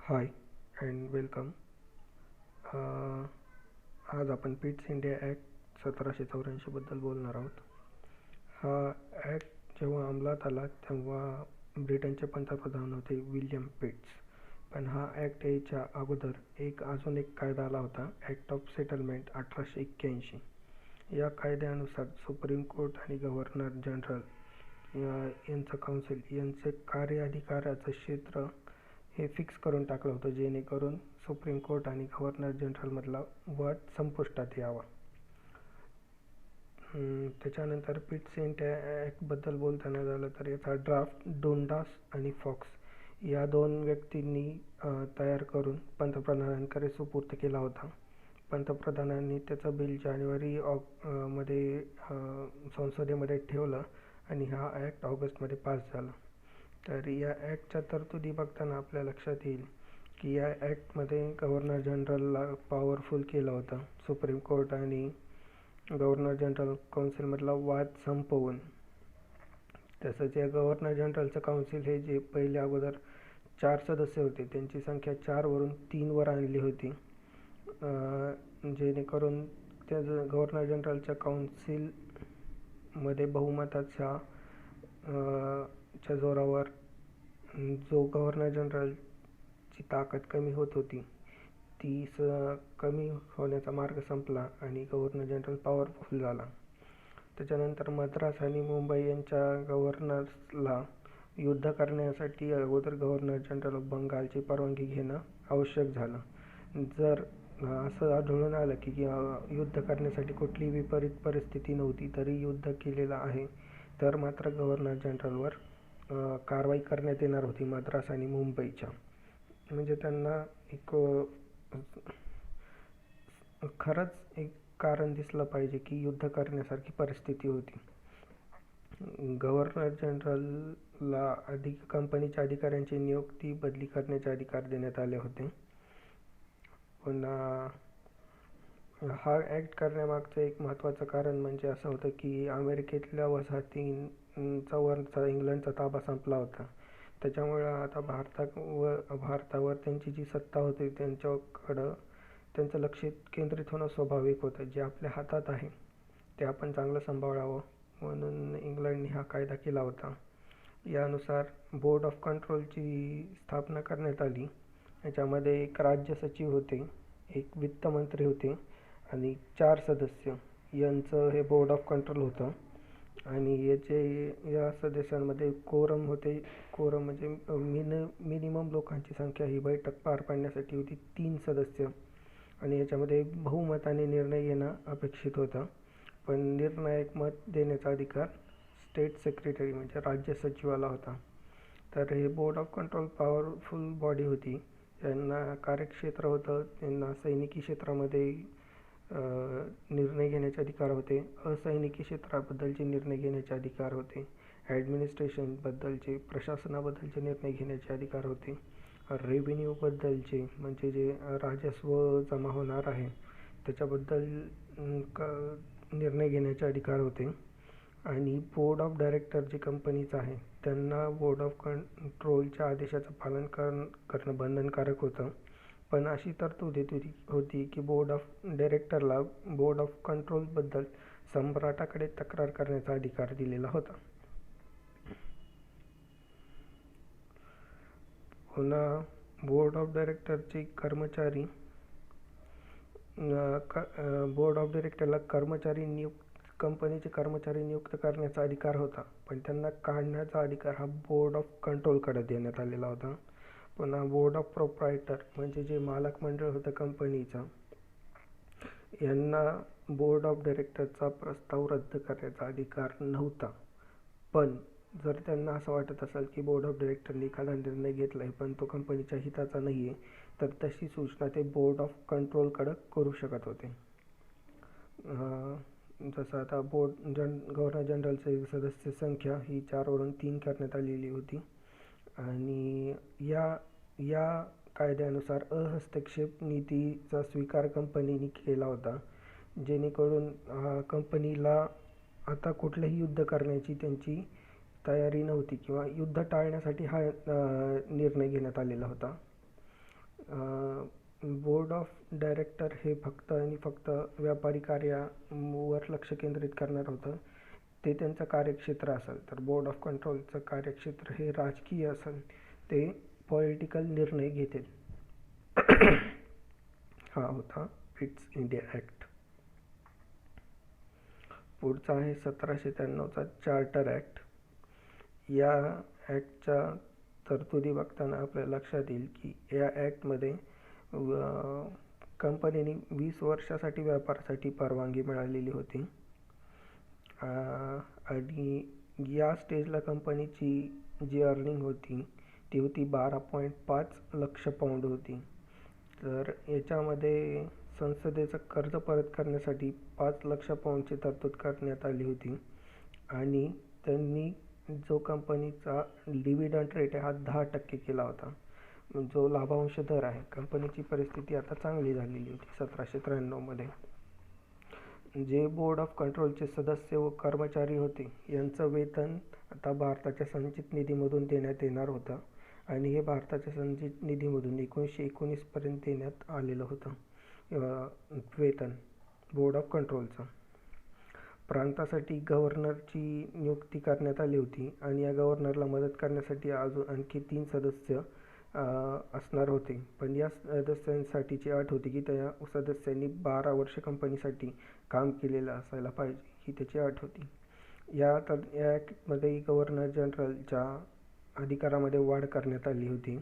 High and welcome. आज आपण Pitt's India act 1784 बोलणार आहोत. हा ॲक्ट जेव्हा अंमलात आला तेव्हा ब्रिटनचे पंतप्रधान होते विल्यम पिट्स. पण हा ॲक्ट यायच्या अगोदर अजून एक कायदा आला होता, ॲक्ट ऑफ सेटलमेंट 1881. या कायद्यानुसार सुप्रीम कोर्ट आणि गव्हर्नर जनरल यांचं काउन्सिल यांचे कार्य अधिकाराचं क्षेत्र हे फिक्स करून टाकलं होतं, जेणेकरून सुप्रीम कोर्ट आणि गव्हर्नर जनरलमधला वाद संपुष्टात यावा. त्याच्यानंतर पिट्स इंडिया ॲक्टबद्दल बोलताना झालं तर याचा ड्राफ्ट डुंडास आणि फॉक्स या दोन व्यक्तींनी तयार करून पंतप्रधानांकडे सुपूर्द केला होता. पंतप्रधानांनी त्याचं बिल जानेवारी मध्ये संसदेमध्ये ठेवलं आणि हा ॲक्ट ऑगस्टमध्ये पास झाला. तर या ॲक्टच्या तरतुदी बघताना आपल्या लक्षात येईल की या ॲक्टमध्ये गव्हर्नर जनरलला पॉवरफुल केलं होतं. सुप्रीम कोर्ट आणि गव्हर्नर जनरल काउन्सिलमधला वाद संपवून. तसंच या गव्हर्नर जनरलचं काउन्सिल हे जे पहिले अगोदर 4 सदस्य होते त्यांची संख्या 4 वरून 3 वर आणली होती, जेणेकरून त्या गव्हर्नर जनरलच्या काउन्सिलमध्ये बहुमताच्या जोरावर जो गव्हर्नर जनरलची ताकद कमी होत होती ती कमी होण्याचा मार्ग संपला आणि गव्हर्नर जनरल पॉवरफुल झाला. त्याच्यानंतर मद्रास आणि मुंबई यांच्या गव्हर्नर्सला युद्ध करण्यासाठी अगोदर गव्हर्नर जनरल ऑफ बंगालची परवानगी घेणं आवश्यक झालं. जर असं आढळून आलं की युद्ध करण्यासाठी कुठली विपरीत परिस्थिती नव्हती तरी युद्ध केलेलं आहे, तर मात्र गव्हर्नर जनरलवर कारवाई करण्यात येणार होती मद्रास आणि मुंबईच्या. म्हणजे त्यांना एक खरंच एक कारण दिसलं पाहिजे की युद्ध करण्यासारखी परिस्थिती होती. गव्हर्नर जनरलला कंपनीच्या अधिकाऱ्यांची नियुक्ती बदली करण्याचे अधिकार देण्यात आले होते. पुन्हा हा ॲक्ट करण्यामागचं एक महत्त्वाचं कारण म्हणजे असं होतं की अमेरिकेतल्या वसाहतींचा वरचा इंग्लंडचा ताबा संपला होता. त्याच्यामुळं आता भारतावर त्यांची जी सत्ता होती त्यांच्याकडं त्यांचं लक्ष केंद्रित होणं स्वाभाविक होतं. जे आपल्या हातात आहे ते आपण चांगलं सांभाळावं म्हणून इंग्लंडने हा कायदा केला होता. यानुसार बोर्ड ऑफ कंट्रोलची स्थापना करण्यात आली. याच्यामध्ये एक राज्य सचिव होते, एक वित्तमंत्री होते आणि 4 सदस्य यांचं हे बोर्ड ऑफ कंट्रोल होतं. आणि या सदस्यांमध्ये कोरम होते. कोरम म्हणजे मिनिमम लोकांची संख्या ही बैठक पार पाडण्यासाठी होती 3 सदस्य. आणि याच्यामध्ये बहुमताने निर्णय घेणं अपेक्षित होतं. पण निर्णायक मत देण्याचा अधिकार स्टेट सेक्रेटरी म्हणजे राज्य सचिवाला होता. तर हे board of control powerful body होती. यांना कार्यक्षेत्र होतं, त्यांना सैनिकी क्षेत्रामध्ये निर्णय घेण्याचे अधिकार होते, असैनिकी क्षेत्राबद्दलचे निर्णय घेण्याचे अधिकार होते, ॲडमिनिस्ट्रेशनबद्दलचे प्रशासनाबद्दलचे निर्णय घेण्याचे अधिकार होते, रेव्हेन्यूबद्दलचे म्हणजे जे राजस्व जमा होणार आहे त्याच्याबद्दल निर्णय घेण्याचे अधिकार होते. आणि बोर्ड ऑफ डायरेक्टर जे कंपनीचं आहे त्यांना बोर्ड ऑफ कंट्रोलच्या आदेशाचं पालन करणं बंधनकारक होतं. पण अशी तरतूद होती की बोर्ड ऑफ डायरेक्टरला बोर्ड ऑफ कंट्रोलबद्दल सम्राटाकडे तक्रार करण्याचा अधिकार दिलेला होता. पुन्हा बोर्ड ऑफ डायरेक्टरचे कर्मचारी बोर्ड ऑफ डायरेक्टरला कंपनीचे कर्मचारी नियुक्त करण्याचा अधिकार होता, पण त्यांना काढण्याचा अधिकार हा बोर्ड ऑफ कंट्रोलकडे देण्यात आलेला होता. पुन्हा बोर्ड ऑफ प्रोप्रायटर म्हणजे जे मालक मंडळ होतं कंपनीचं, यांना बोर्ड ऑफ डायरेक्टरचा प्रस्ताव रद्द करण्याचा अधिकार नव्हता. पण जर त्यांना असं वाटत असेल की बोर्ड ऑफ डायरेक्टरने एखादा निर्णय घेतला आहे पण तो कंपनीच्या हिताचा नाही आहे, तर तशी सूचना ते बोर्ड ऑफ कंट्रोलकडे करू शकत होते. जसं आता गव्हर्नर जनरलचे सदस्य संख्या ही 4 वरून 3 करण्यात आलेली होती. आणि या कायद्यानुसार अहस्तक्षेप नीतीचा स्वीकार कंपनीने केला होता, जेणेकरून कंपनीला आता कुठलंही युद्ध करण्याची त्यांची तयारी नव्हती किंवा युद्ध टाळण्यासाठी हा निर्णय घेण्यात आलेला होता. बोर्ड ऑफ डायरेक्टर हे फक्त आणि फक्त व्यापारी कार्यावर लक्ष केंद्रित करणार होतं. ते त्यांचं कार्यक्षेत्र असेल. तर बोर्ड ऑफ कंट्रोलचं कार्यक्षेत्र हे राजकीय असेल. ते पॉलिटिकल निर्णय घेतील. हा होता फिट्स इंडिया ॲक्ट. पुढचा आहे 1793चा चार्टर ॲक्ट. या ॲक्टच्या तरतुदी बघताना आपल्या लक्षात येईल की या ॲक्टमध्ये कंपनीने 20 वर्षासाठी व्यापारासाठी परवानगी मिळालेली होती. आणि या स्टेजला कंपनीची जी अर्निंग होती ती होती 12.5 लक्ष पाऊंड होती. तर याच्यामध्ये संसदेचं कर्ज परत करण्यासाठी 5 लक्ष पाऊंडची तरतूद करण्यात आली होती. आणि त्यांनी जो कंपनीचा डिव्हिडंड रेट आहे हा 10% केला होता. जो लाभांश दर आहे, कंपनीची परिस्थिती आता चांगली झालेली होती 1793मध्ये. जे बोर्ड ऑफ कंट्रोलचे सदस्य व कर्मचारी होते यांचं वेतन आता भारताच्या संचित निधीमधून देण्यात येणार होतं. आणि हे भारताच्या संचित निधीमधून 1919 पर्यंत देण्यात आलेलं होतं वेतन बोर्ड ऑफ कंट्रोलचं. प्रांतासाठी गव्हर्नरची नियुक्ती करण्यात आली होती. आणि या गव्हर्नरला मदत करण्यासाठी अजून आणखी 3 सदस्य असणार होते. पण या सदस्यांसाठीची अट होती की त्या सदस्यांनी 12 वर्ष कंपनीसाठी काम केलेलं असायला पाहिजे, ही त्याची अट होती. या ॲक्टमध्ये गव्हर्नर जनरलच्या अधिकारामध्ये वाढ करण्यात आली होती.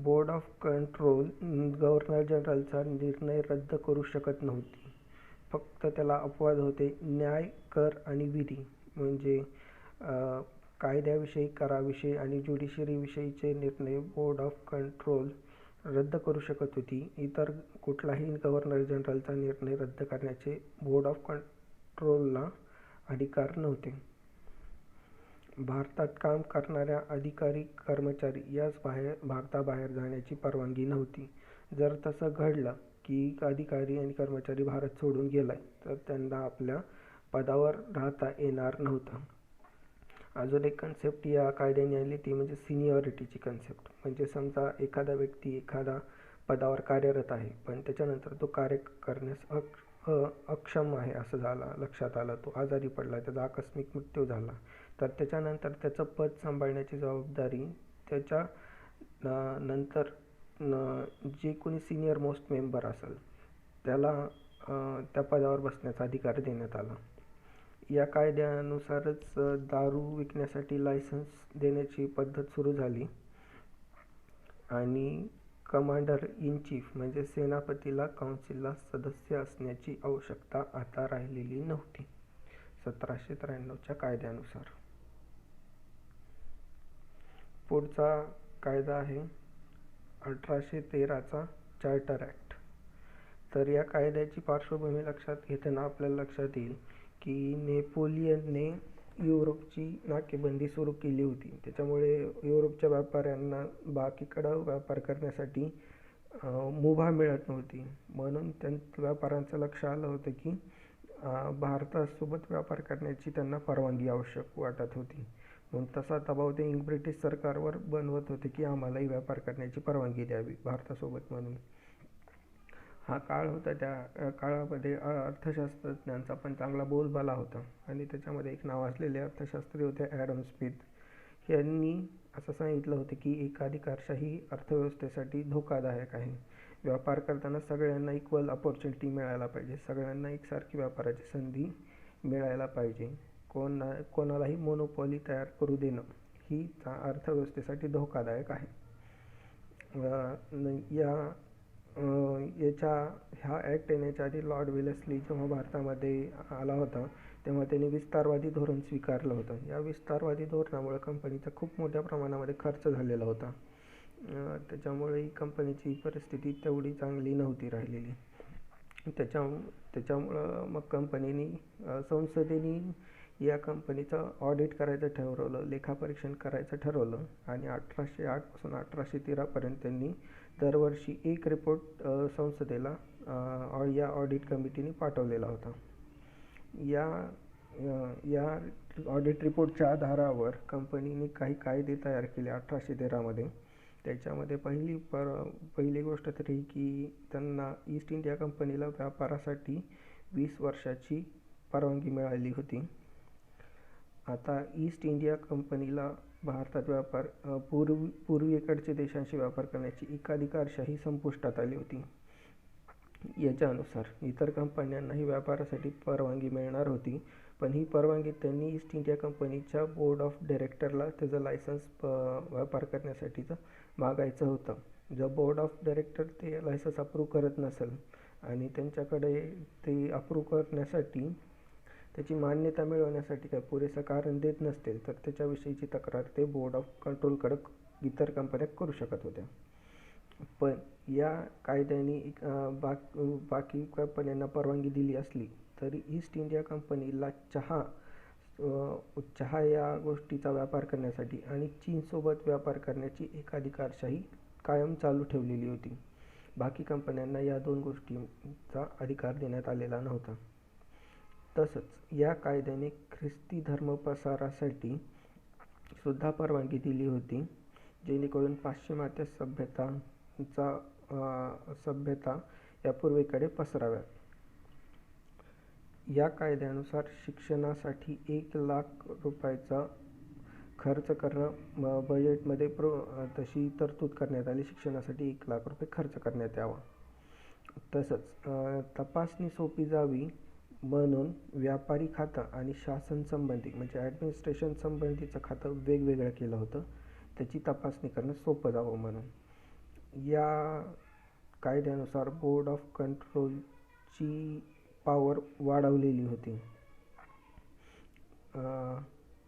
बोर्ड ऑफ कंट्रोल गव्हर्नर जनरलचा निर्णय रद्द करू शकत नव्हती. फक्त त्याला अपवाद होते. न्याय, कर आणि विधी म्हणजे कायद्याविषयी, कराविषयी आणि ज्युडिशरीविषयीचे निर्णय बोर्ड ऑफ कंट्रोल रद्द करू शकत होती. इतर कुठलाही गव्हर्नर जनरलचा निर्णय रद्द करण्याचे बोर्ड ऑफ कंट्रोलला अधिकार नव्हते. भारतात काम करणाऱ्या अधिकारी, कर्मचारी यास भारताबाहेर जाण्याची परवानगी नव्हती. जर तसं घडलं की अधिकारी आणि कर्मचारी भारत सोडून गेलाय तर त्यांना आपल्या पदावर राहता येणार नव्हतं. अजून एक कन्सेप्ट या कायद्याने आली ती म्हणजे सिनियरिटीची कन्सेप्ट. म्हणजे समजा एखादा व्यक्ती एखादा पदावर कार्यरत आहे पण त्याच्यानंतर तो कार्य करण्यास अक्षम आहे असं लक्षात आलं, तो आजारी पडला, त्याचा आकस्मिक मृत्यू झाला, तर त्याच्यानंतर त्याचं पद सांभाळण्याची जबाबदारी त्याच्या नंतर जे कोणी सिनियर मोस्ट मेंबर असेल त्याला त्या पदावर बसण्याचा अधिकार देण्यात आला. या कायद्यानुसारच दारू विकण्यासाठी लायसन्स देण्याची पद्धत सुरू झाली. आणि कमांडर इन चीफ म्हणजे सेनापतीला काउन्सिलला सदस्य असण्याची आवश्यकता आता राहिलेली नव्हती 1793च्या कायद्यानुसार. पुढचा कायदा आहे 1813चा चार्टर ॲक्ट. तर या कायद्याची पार्श्वभूमी लक्षात घेताना आपल्याला लक्षात येईल की नेपोलियनने युरोपची नाकेबंदी सुरू केली होती. त्याच्यामुळे युरोपच्या व्यापाऱ्यांना बाकीकडं व्यापार करण्यासाठी मुभा मिळत नव्हती. म्हणून व्यापाऱ्यांचं लक्ष आलं होतं की भारतासोबत व्यापार करण्याची त्यांना परवानगी आवश्यक वाटत होती. म्हणून तसा दबाव ते ब्रिटिश सरकारवर बनवत होते की आम्हालाही व्यापार करण्याची परवानगी द्यावी भारतासोबत म्हणून. हा काळ होता, त्या काळामध्ये अर्थशास्त्रज्ञांचा पण चांगला बोलबाला होता. आणि त्याच्यामध्ये एक नावाजलेले अर्थशास्त्री होते ॲडम स्मिथ. यांनी असं सांगितलं होतं की एकाधिकारशाही अर्थव्यवस्थेसाठी धोकादायक आहे. व्यापार करताना सगळ्यांना इक्वल अपॉर्च्युनिटी मिळायला पाहिजे, सगळ्यांना एकसारखी व्यापाराची संधी मिळायला पाहिजे. कोणालाही मोनोपॉली तयार करू देणं ही अर्थव्यवस्थेसाठी धोकादायक आहे. ह्या ॲक्ट येण्याच्या आधी लॉर्ड वेलेस्ली जेव्हा भारतामध्ये आला होता तेव्हा त्यांनी विस्तारवादी धोरण स्वीकारलं होतं. या विस्तारवादी धोरणामुळे कंपनीचा खूप मोठ्या प्रमाणामध्ये खर्च झालेला होता. त्याच्यामुळे कंपनीची परिस्थिती तेवढी चांगली नव्हती राहिलेली. त्याच्यामुळं मग संसदेने या कंपनीचं ऑडिट करायचं ठरवलं, लेखापरीक्षण करायचं ठरवलं. आणि 1808 पासून 1813 पर्यंत त्यांनी दरवर्षी एक रिपोर्ट संसदेला या ऑडिट कमिटीने पाठवलेला होता. या ऑडिट रिपोर्टच्या आधारावर कंपनीने काही कायदे तयार केले 1813मध्ये. त्याच्यामध्ये पहिली गोष्ट तर ही की त्यांना ईस्ट इंडिया कंपनीला व्यापारासाठी 20 वर्षाची परवानगी मिळाली होती. आता ईस्ट इंडिया कंपनीला भारतात पूर्वेकडच्या देशांशी व्यापार करण्याची एकाधिकारशाही संपुष्टात आली होती. याच्यानुसार इतर कंपन्यांनाही व्यापारासाठी परवानगी मिळणार होती, पण ही परवानगी त्यांनी ईस्ट इंडिया कंपनीच्या बोर्ड ऑफ डायरेक्टरला त्याचं लायसन्स व्यापार करण्यासाठीचं मागायचं होतं. जर बोर्ड ऑफ डायरेक्टर ते लायसन्स अप्रूव्ह करत नसेल आणि त्यांच्याकडे ते अप्रूव्ह करण्यासाठी त्याची मान्यता मिळवण्यासाठी काय पुरेसं कारण देत नसतील, तर त्याच्याविषयीची तक्रार ते बोर्ड ऑफ कंट्रोलकडे इतर कंपन्या करू शकत होत्या. पण या कायद्याने बाकी कंपन्यांना परवानगी दिली असली तरी ईस्ट इंडिया कंपनीला चहा या गोष्टीचा व्यापार करण्यासाठी आणि चीनसोबत व्यापार करण्याची एकाधिकारशाही कायम चालू ठेवलेली होती. बाकी कंपन्यांना या 2 गोष्टींचा अधिकार देण्यात आलेला नव्हता. तसंच या कायद्याने ख्रिस्ती धर्मप्रसारासाठी सुद्धा परवानगी दिली होती, जेणेकरून पाश्चिमात्य सभ्यता या पूर्वेकडे पसराव्यात. या कायद्यानुसार शिक्षणासाठी 1,00,000 रुपयाचा खर्च करणं बजेटमध्ये तशी तरतूद करण्यात आली. शिक्षणासाठी 1,00,000 रुपये खर्च करण्यात यावा. तसंच तपासणी सोपी जावी म्हणून व्यापारी खातं आणि शासन संबंधी म्हणजे ॲडमिनिस्ट्रेशन संबंधीचं खातं वेगवेगळं केलं होतं, त्याची तपासणी करणं सोपं जावं म्हणून. या कायद्यानुसार बोर्ड ऑफ कंट्रोलची पॉवर वाढवलेली होती.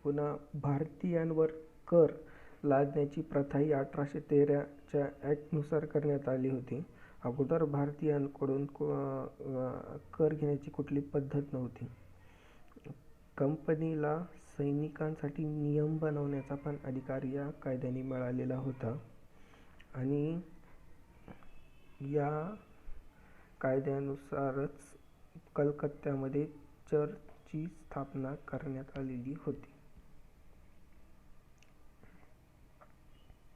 पुन्हा भारतीयांवर कर लादण्याची प्रथाही 1813च्या ॲक्टनुसार करण्यात आली होती. अगोदर भारतीयांकडून कर घेण्याची कुठली पद्धत नव्हती. कंपनीला सैनिकांसाठी नियम बनवण्याचा पण अधिकार या कायद्याने मिळालेला होता आणि या कायद्यानुसारच कलकत्त्यामध्ये चर्चची स्थापना करण्यात आलेली होती.